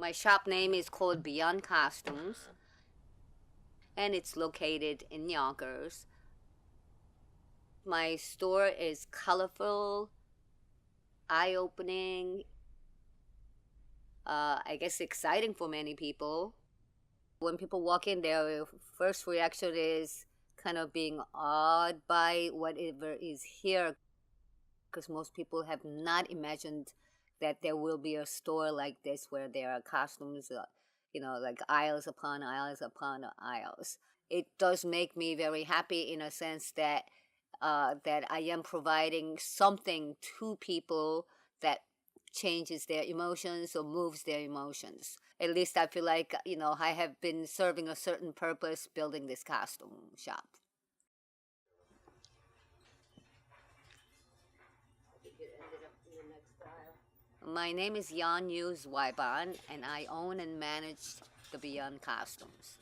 My shop name is called Beyond Costumes, and it's located in Yonkers. My store is colorful, eye-opening, I guess exciting for many people. When people walk in, their first reaction is kind of being awed by whatever is here, because most people have not imagined that there will be a store like this where there are costumes, like aisles upon aisles upon aisles. It does make me very happy in a sense that I am providing something to people that changes their emotions or moves their emotions. At least I feel like, I have been serving a certain purpose building this costume shop. My name is Yan Yu Zweiban, and I own and manage the Beyond Costumes.